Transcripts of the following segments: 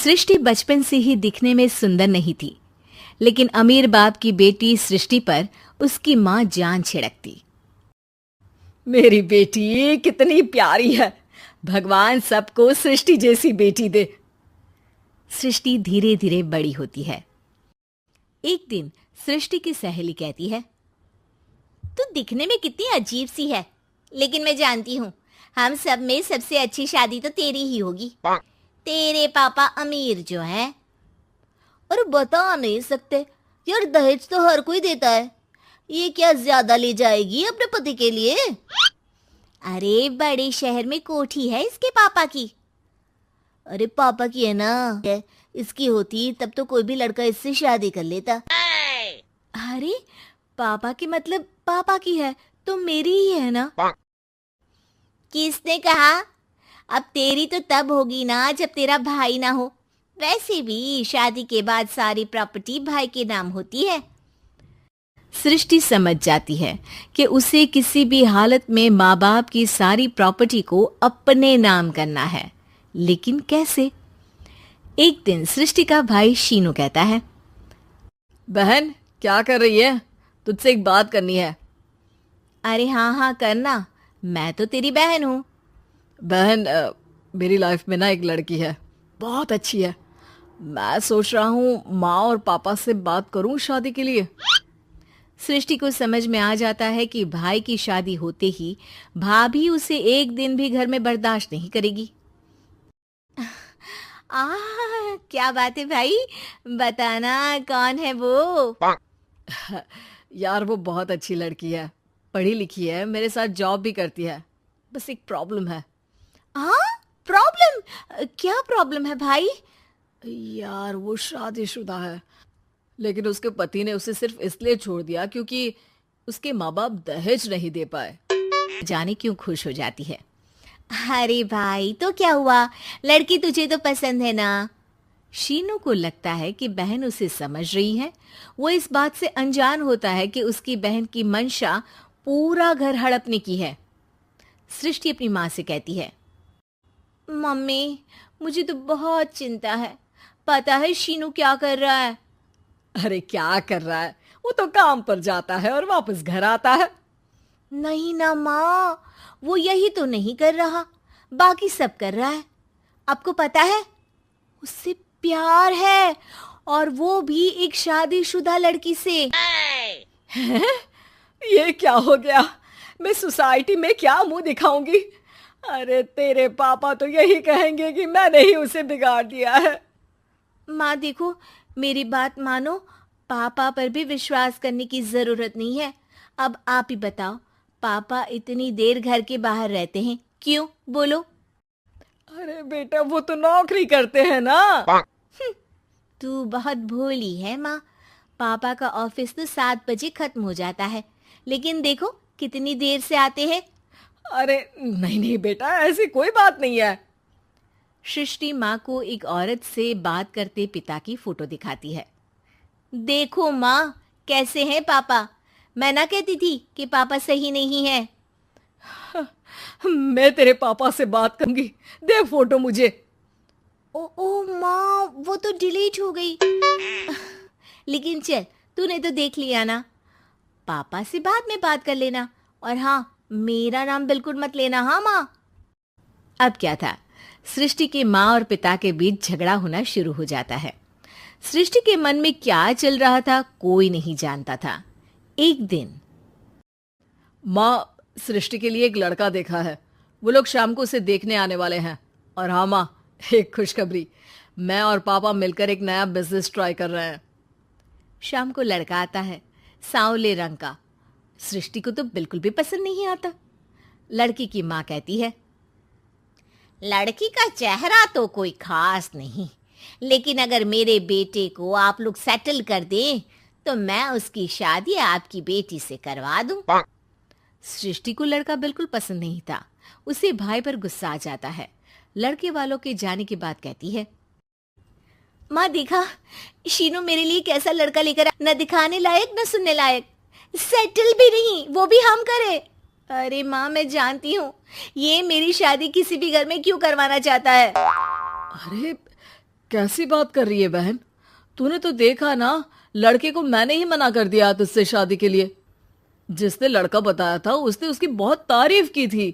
सृष्टि बचपन से ही दिखने में सुंदर नहीं थी, लेकिन अमीर बाप की बेटी सृष्टि पर उसकी माँ जान छिड़कती। मेरी बेटी कितनी प्यारी है, भगवान सबको सृष्टि जैसी बेटी दे। सृष्टि धीरे धीरे बड़ी होती है। एक दिन सृष्टि की सहेली कहती है, तू दिखने में कितनी अजीब सी है, लेकिन मैं जानती हूँ हम सब में सबसे अच्छी शादी तो तेरी ही होगी। तेरे पापा अमीर जो हैं। और बता नहीं सकते यार, दहेज तो हर कोई देता है, ये क्या ज्यादा ले जाएगी अपने पति के लिए? अरे बड़े शहर में कोठी है इसके पापा की। अरे पापा की है ना, इसकी होती तब तो कोई भी लड़का इससे शादी कर लेता। अरे पापा की मतलब पापा की है तो मेरी ही है ना? किसने कहा? अब तेरी तो तब होगी ना जब तेरा भाई ना हो। वैसे भी शादी के बाद सारी प्रॉपर्टी भाई के नाम होती है। सृष्टि समझ जाती है कि उसे किसी भी हालत में माँ बाप की सारी प्रॉपर्टी को अपने नाम करना है, लेकिन कैसे? एक दिन सृष्टि का भाई शीनू कहता है, बहन क्या कर रही है? तुझसे एक बात करनी है। अरे हाँ करना, मैं तो तेरी बहन हूँ। बहन मेरी लाइफ में ना एक लड़की है, बहुत अच्छी है। मैं सोच रहा हूँ माँ और पापा से बात करूँ शादी के लिए। सृष्टि को समझ में आ जाता है कि भाई की शादी होते ही भाभी उसे एक दिन भी घर में बर्दाश्त नहीं करेगी। क्या बात है भाई, बताना कौन है वो? यार वो बहुत अच्छी लड़की है, पढ़ी लिखी है, मेरे साथ जॉब भी करती है। बस एक प्रॉब्लम है। प्रॉब्लम? क्या प्रॉब्लम है भाई? यार वो शादीशुदा है, लेकिन उसके पति ने उसे सिर्फ इसलिए छोड़ दिया क्योंकि उसके माँ बाप दहेज नहीं दे पाए। जाने क्यों खुश हो जाती है। अरे भाई तो क्या हुआ, लड़की तुझे तो पसंद है ना? शीनू को लगता है कि बहन उसे समझ रही है। वो इस बात से अनजान होता है कि उसकी बहन की मंशा पूरा घर हड़पने की है। सृष्टि अपनी माँ से कहती है, मम्मी मुझे तो बहुत चिंता है, पता है शीनू क्या कर रहा है? अरे क्या कर रहा है, वो तो काम पर जाता है और वापस घर आता है। नहीं ना माँ, वो यही तो नहीं कर रहा, बाकी सब कर रहा है। आपको पता है उससे प्यार है, और वो भी एक शादीशुदा लड़की से। ये क्या हो गया? मैं सोसाइटी में क्या मुंह दिखाऊंगी? अरे तेरे पापा तो यही कहेंगे कि मैंने ही उसे बिगाड़ दिया है। माँ देखो, मेरी बात मानो, पापा पर भी विश्वास करने की जरूरत नहीं है। अब आप ही बताओ, पापा इतनी देर घर के बाहर रहते हैं क्यों, बोलो? अरे बेटा वो तो नौकरी करते हैं ना। तू बहुत भोली है माँ। पापा का ऑफिस तो 7 बजे खत्म हो जाता है, लेकिन देखो कितनी देर से आते हैं। अरे नहीं बेटा, ऐसी कोई बात नहीं है। सृष्टि माँ को एक औरत से बात करते पिता की फोटो दिखाती है। देखो माँ, कैसे हैं पापा? मैं ना कहती थी कि पापा सही नहीं है। मैं तेरे पापा से बात करूंगी, दे फोटो मुझे। ओ माँ, वो तो डिलीट हो गई। लेकिन चल, तूने तो देख लिया ना। पापा से बाद में बात कर लेना, और हाँ, मेरा नाम बिल्कुल मत लेना। हाँ माँ। अब क्या था, सृष्टि के माँ और पिता के बीच झगड़ा होना शुरू हो जाता है। सृष्टि के मन में क्या चल रहा था कोई नहीं जानता था। एक दिन, माँ सृष्टि के लिए एक लड़का देखा है, वो लोग शाम को उसे देखने आने वाले हैं। और हाँ माँ, एक खुशखबरी, मैं और पापा मिलकर एक नया बिजनेस ट्राई कर रहे हैं। शाम को लड़का आता है, सांवले रंग का। सृष्टि को तो बिल्कुल भी पसंद नहीं आता। लड़की की माँ कहती है, लड़की का चेहरा तो कोई खास नहीं, लेकिन अगर मेरे बेटे को आप लोग सेटल कर दें तो मैं उसकी शादी आपकी बेटी से करवा दूं। सृष्टि को लड़का बिल्कुल पसंद नहीं था। उसे भाई पर गुस्सा आ जाता है। लड़के वालों के जाने के बाद कहती है, माँ देखा, शीनू मेरे लिए कैसा लड़का लेकर, न दिखाने लायक न सुनने लायक, सेटल भी नहीं, वो भी हम करे। अरे माँ, मैं जानती हूँ ये मेरी शादी किसी भी घर में क्यों करवाना चाहता है। अरे कैसी बात कर रही है बहन? तूने तो देखा ना, लड़के को मैंने ही मना कर दिया तुझसे शादी के लिए। जिसने लड़का बताया था उसने उसकी बहुत तारीफ की थी।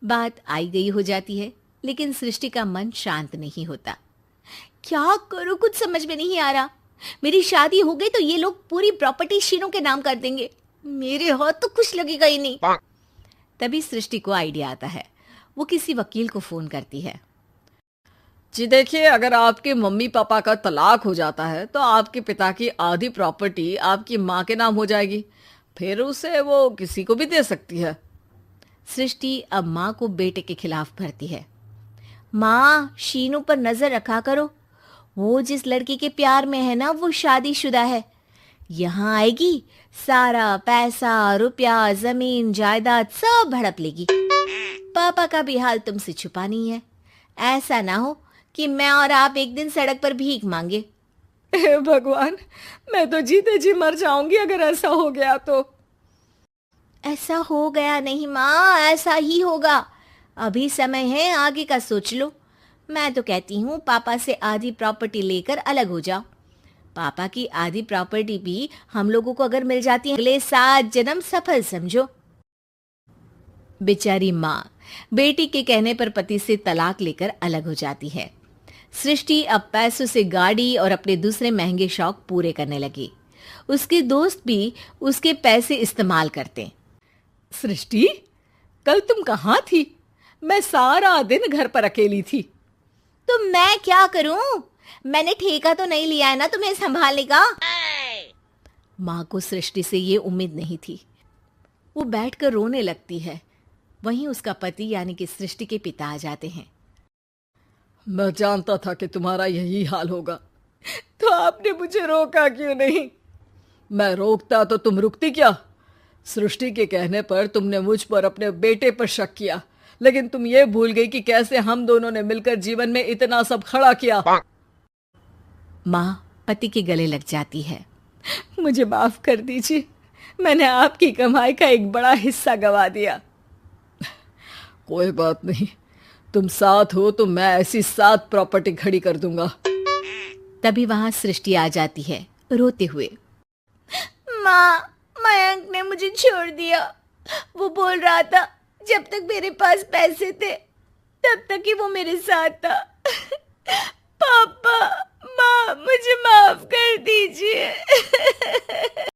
बात आई गई हो जाती है, लेकिन सृष्टि का मन शांत नहीं होता। क्या करूं, कुछ समझ में नहीं आ रहा। मेरी शादी हो गई तो ये लोग पूरी प्रॉपर्टी शीनू के नाम कर देंगे, मेरे हाथ तो कुछ लगेगा ही नहीं। तभी सृष्टि को आइडिया आता है। वो किसी वकील को फोन करती है। जी देखिए, अगर आपके मम्मी पापा का तलाक हो जाता है तो आपके पिता की आधी प्रॉपर्टी आपकी माँ के नाम हो जाएगी, फिर उसे वो किसी को भी दे सकती है। सृष्टि अब माँ को बेटे के खिलाफ भरती है। माँ, शीनू पर नजर रखा करो, वो जिस लड़की के प्यार में है ना वो शादीशुदा है। यहाँ आएगी, सारा पैसा रुपया जमीन जायदाद सब हड़प लेगी। पापा का भी हाल तुमसे छुपा नहीं है। ऐसा ना हो कि मैं और आप एक दिन सड़क पर भीख मांगे। हे भगवान, मैं तो जीते जी मर जाऊंगी अगर ऐसा हो गया तो। ऐसा हो गया नहीं माँ, ऐसा ही होगा। अभी समय है, आगे का सोच लो। मैं तो कहती हूँ पापा से आधी प्रॉपर्टी लेकर अलग हो जाओ। पापा की आधी प्रॉपर्टी भी हम लोगों को अगर मिल जाती है, अगले 7 जन्म सफल समझो। बेचारी माँ बेटी के कहने पर पति से तलाक लेकर अलग हो जाती है। सृष्टि अब पैसों से गाड़ी और अपने दूसरे महंगे शौक पूरे करने लगी। उसके दोस्त भी उसके पैसे इस्तेमाल करते। सृष्टि, कल तुम कहाँ थी? मैं सारा दिन घर पर अकेली थी। तो मैं क्या करूं? मैंने ठेका तो नहीं लिया है ना तुम्हें संभालने का। माँ को सृष्टि से ये उम्मीद नहीं थी। वो बैठकर रोने लगती है। वहीं उसका पति यानी कि सृष्टि के पिता आ जाते हैं। मैं जानता था कि तुम्हारा यही हाल होगा, तो आपने मुझे रोका क्यों नहीं? मैं रोकता तो तुम रुकती क्या? सृष्टि के कहने पर तुमने मुझ पर अपने बेटे पर शक किया, लेकिन तुम ये भूल गई कि कैसे हम दोनों ने मिलकर जीवन में इतना सब खड़ा किया। माँ पति के गले लग जाती है। मुझे माफ कर दीजिए, मैंने आपकी कमाई का एक बड़ा हिस्सा गवा दिया। कोई बात नहीं, तुम साथ हो तो मैं ऐसी 7 प्रॉपर्टी खड़ी कर दूंगा। तभी वहां सृष्टि आ जाती है रोते हुए। माँ, मयंक ने मुझे छोड़ दिया। वो बोल रहा था जब तक मेरे पास पैसे थे तब तक ही वो मेरे साथ था। पापा, माँ, मुझे माफ कर दीजिए।